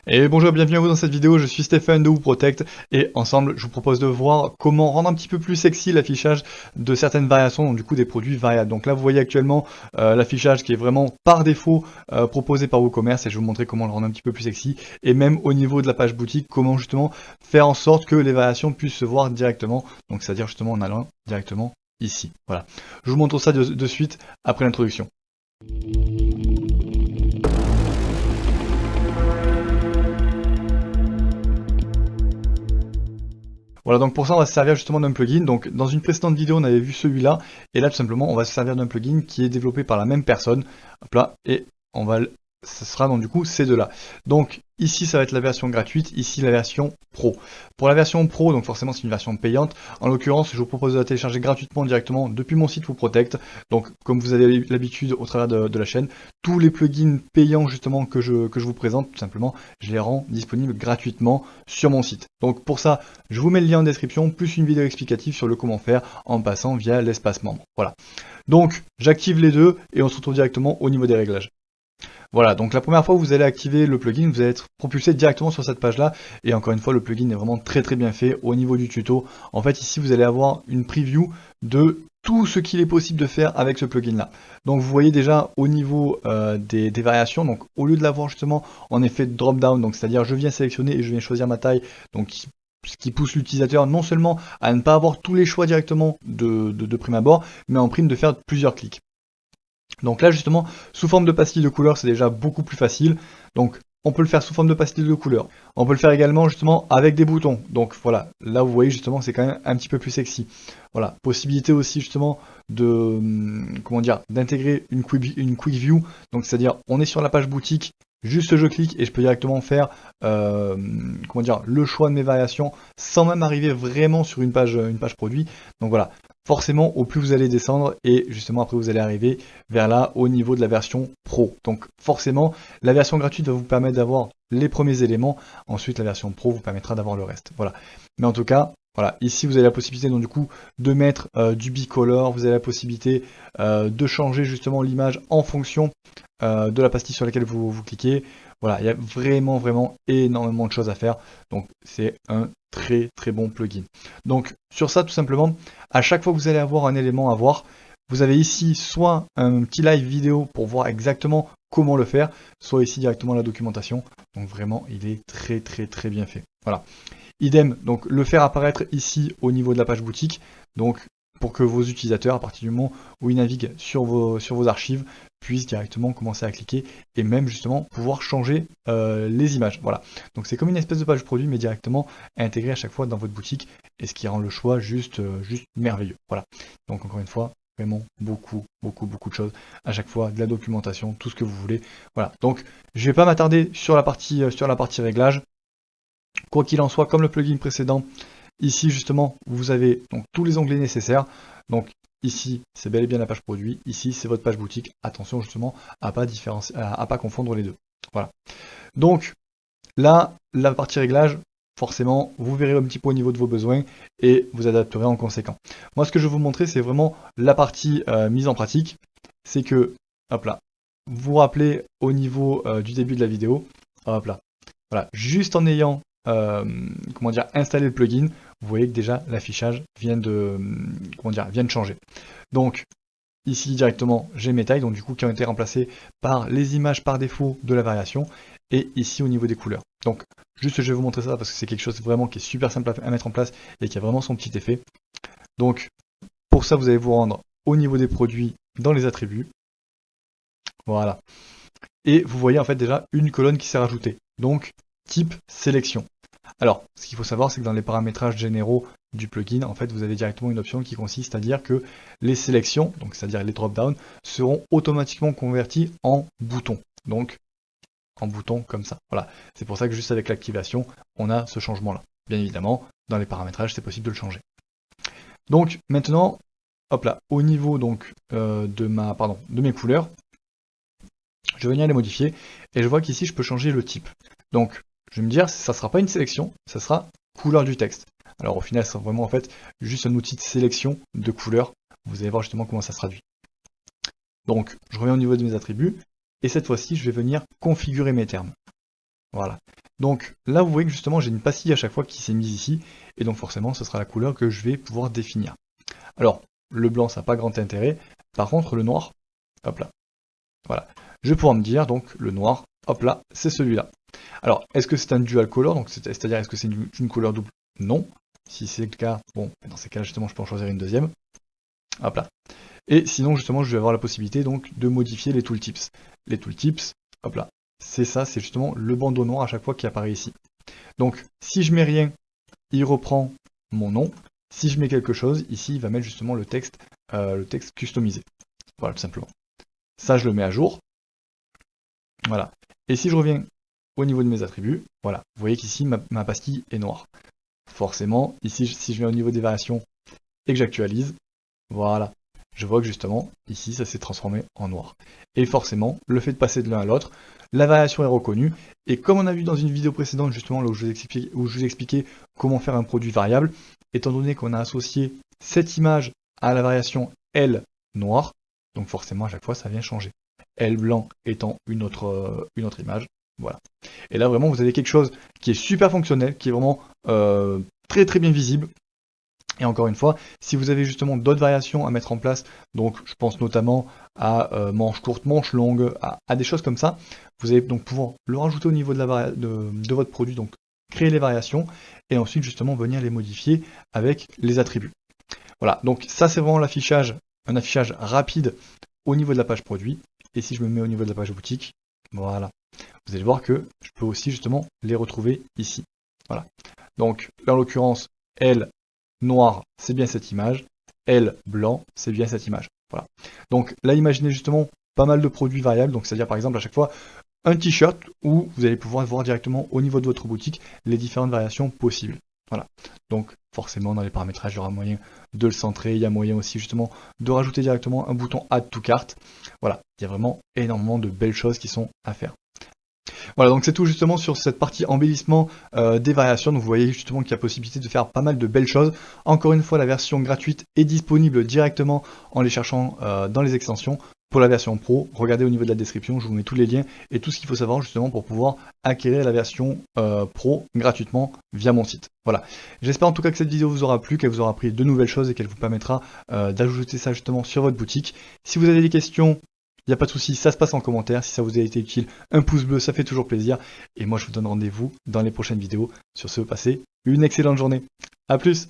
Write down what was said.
Et bonjour, bienvenue à vous dans cette vidéo, je suis Stéphane de WooProtect et ensemble je vous propose de voir comment rendre un petit peu plus sexy l'affichage de certaines variations, donc du coup des produits variables. Donc là vous voyez actuellement l'affichage qui est vraiment par défaut proposé par WooCommerce et je vais vous montrer comment le rendre un petit peu plus sexy et même au niveau de la page boutique, comment justement faire en sorte que les variations puissent se voir directement, donc c'est-à-dire justement en allant directement ici. Voilà, je vous montre ça de suite après l'introduction. Voilà, donc pour ça, on va se servir justement d'un plugin. Donc, dans une précédente vidéo, on avait vu celui-là. Et là, tout simplement, on va se servir d'un plugin qui est développé par la même personne. Hop là, et on va, ce sera donc du coup ces deux-là. Donc, ici, ça va être la version gratuite. Ici, la version pro. Pour la version pro, donc forcément, c'est une version payante. En l'occurrence, je vous propose de la télécharger gratuitement directement depuis mon site WooProtect. Donc, comme vous avez l'habitude au travers de la chaîne, tous les plugins payants justement que je vous présente, tout simplement, je les rends disponibles gratuitement sur mon site. Donc, pour ça, je vous mets le lien en description, plus une vidéo explicative sur le comment faire en passant via l'espace membre. Voilà. Donc, j'active les deux et on se retrouve directement au niveau des réglages. Voilà, donc la première fois que vous allez activer le plugin, vous allez être propulsé directement sur cette page-là. Et encore une fois, le plugin est vraiment très bien fait au niveau du tuto. En fait, ici, vous allez avoir une preview de tout ce qu'il est possible de faire avec ce plugin-là. Donc vous voyez déjà au niveau des variations, donc au lieu de l'avoir justement en effet drop-down, donc c'est-à-dire je viens sélectionner et je viens choisir ma taille, donc ce qui pousse l'utilisateur non seulement à ne pas avoir tous les choix directement de prime abord, mais en prime de faire plusieurs clics. Donc là justement, sous forme de pastille de couleur, c'est déjà beaucoup plus facile. Donc on peut le faire sous forme de pastille de couleur. On peut le faire également justement avec des boutons. Donc voilà, là vous voyez justement c'est quand même un petit peu plus sexy. Voilà, possibilité aussi justement de comment dire d'intégrer une quick view. Donc c'est-à-dire on est sur la page boutique, juste je clique et je peux directement faire comment dire le choix de mes variations sans même arriver vraiment sur une page produit. Donc voilà, forcément au plus vous allez descendre et justement après vous allez arriver vers là au niveau de la version pro. Donc forcément la version gratuite va vous permettre d'avoir les premiers éléments, ensuite la version pro vous permettra d'avoir le reste. Voilà. Mais en tout cas, voilà, ici vous avez la possibilité donc du coup de mettre du bicolor, vous avez la possibilité de changer justement l'image en fonction de la pastille sur laquelle vous cliquez. Voilà, il y a vraiment énormément de choses à faire. Donc c'est un très bon plugin. Donc sur ça tout simplement, à chaque fois que vous allez avoir un élément à voir, vous avez ici soit un petit live vidéo pour voir exactement comment le faire, soit ici directement la documentation. Donc vraiment il est très bien fait. Voilà. Idem, donc le faire apparaître ici au niveau de la page boutique. Donc pour que vos utilisateurs, à partir du moment où ils naviguent sur vos archives, puissent directement commencer à cliquer et même justement pouvoir changer les images. Voilà. Donc c'est comme une espèce de page produit, mais directement intégrée à chaque fois dans votre boutique, et ce qui rend le choix juste merveilleux. Voilà. Donc encore une fois, vraiment beaucoup de choses à chaque fois, de la documentation, tout ce que vous voulez. Voilà. Donc je vais pas m'attarder sur la partie réglage. Quoi qu'il en soit, comme le plugin précédent, ici justement vous avez donc tous les onglets nécessaires. Donc ici c'est bel et bien la page produit, ici c'est votre page boutique. Attention justement à pas confondre les deux. Voilà. Donc là la partie réglage, forcément vous verrez un petit peu au niveau de vos besoins et vous adapterez en conséquent. Moi ce que je vais vous montrer c'est vraiment la partie mise en pratique. C'est que hop là, vous vous rappelez au niveau du début de la vidéo, hop là, voilà, juste en ayant comment dire, installer le plugin, vous voyez que déjà l'affichage vient de changer. Donc ici directement j'ai mes tailles, donc du coup qui ont été remplacées par les images par défaut de la variation, et ici au niveau des couleurs. Donc juste je vais vous montrer ça parce que c'est quelque chose vraiment qui est super simple à mettre en place et qui a vraiment son petit effet. Donc pour ça vous allez vous rendre au niveau des produits dans les attributs. Voilà. Et vous voyez en fait déjà une colonne qui s'est rajoutée. Donc type sélection. Alors, ce qu'il faut savoir, c'est que dans les paramétrages généraux du plugin, en fait, vous avez directement une option qui consiste à dire que les sélections, donc c'est-à-dire les drop-down, seront automatiquement convertis en boutons. Donc, en boutons comme ça. Voilà. C'est pour ça que juste avec l'activation, on a ce changement-là. Bien évidemment, dans les paramétrages, c'est possible de le changer. Donc, maintenant, hop là, au niveau donc de mes couleurs, je vais venir les modifier et je vois qu'ici, je peux changer le type. Donc, je vais me dire, ça ne sera pas une sélection, ça sera couleur du texte. Alors au final, c'est vraiment en fait juste un outil de sélection de couleurs. Vous allez voir justement comment ça se traduit. Donc, je reviens au niveau de mes attributs, et cette fois-ci, je vais venir configurer mes termes. Voilà. Donc là, vous voyez que justement, j'ai une pastille à chaque fois qui s'est mise ici, et donc forcément, ce sera la couleur que je vais pouvoir définir. Alors, le blanc, ça n'a pas grand intérêt. Par contre, le noir, hop là, voilà. Je vais pouvoir me dire, donc, le noir, hop là, c'est celui-là. Alors, est-ce que c'est un dual color, donc c'est-à-dire est-ce que c'est une couleur double? Non. Si c'est le cas, bon, dans ces cas justement, je peux en choisir une deuxième. Hop là. Et sinon, justement, je vais avoir la possibilité donc de modifier les tooltips. Les tooltips, hop là, c'est ça, c'est justement le bandeau noir à chaque fois qui apparaît ici. Donc, si je mets rien, il reprend mon nom. Si je mets quelque chose, ici, il va mettre justement le texte customisé. Voilà, tout simplement. Ça, je le mets à jour. Voilà. Et si je reviens au niveau de mes attributs, voilà, vous voyez qu'ici, ma pastille est noire. Forcément, ici, si je viens au niveau des variations et que j'actualise, voilà, je vois que justement, ici, ça s'est transformé en noir. Et forcément, le fait de passer de l'un à l'autre, la variation est reconnue. Et comme on a vu dans une vidéo précédente, justement, là où je vous expliquais comment faire un produit variable, étant donné qu'on a associé cette image à la variation L noir, donc forcément, à chaque fois, ça vient changer. L blanc étant une autre image. Voilà. Et là, vraiment, vous avez quelque chose qui est super fonctionnel, qui est vraiment très très bien visible. Et encore une fois, si vous avez justement d'autres variations à mettre en place, donc je pense notamment à manches courtes, manches longues, à des choses comme ça, vous allez donc pouvoir le rajouter au niveau de votre produit, donc créer les variations, et ensuite justement venir les modifier avec les attributs. Voilà, donc ça c'est vraiment l'affichage, un affichage rapide au niveau de la page produit, et si je me mets au niveau de la page boutique, voilà, vous allez voir que je peux aussi justement les retrouver ici. Voilà, donc là en l'occurrence, elle noir, c'est bien cette image. L, blanc, c'est bien cette image. Voilà. Donc là, imaginez justement pas mal de produits variables. Donc c'est-à-dire par exemple à chaque fois un t-shirt où vous allez pouvoir voir directement au niveau de votre boutique les différentes variations possibles. Voilà. Donc forcément dans les paramétrages, il y aura moyen de le centrer. Il y a moyen aussi justement de rajouter directement un bouton Add to Cart. Voilà. Il y a vraiment énormément de belles choses qui sont à faire. Voilà, donc c'est tout justement sur cette partie embellissement des variations. Donc vous voyez justement qu'il y a possibilité de faire pas mal de belles choses. Encore une fois, la version gratuite est disponible directement en les cherchant dans les extensions. Pour la version pro, regardez au niveau de la description, je vous mets tous les liens et tout ce qu'il faut savoir justement pour pouvoir acquérir la version pro gratuitement via mon site. Voilà, j'espère en tout cas que cette vidéo vous aura plu, qu'elle vous aura appris de nouvelles choses et qu'elle vous permettra d'ajouter ça justement sur votre boutique. Si vous avez des questions, il n'y a pas de souci, ça se passe en commentaire. Si ça vous a été utile, un pouce bleu, ça fait toujours plaisir. Et moi, je vous donne rendez-vous dans les prochaines vidéos. Sur ce, passez une excellente journée. A plus!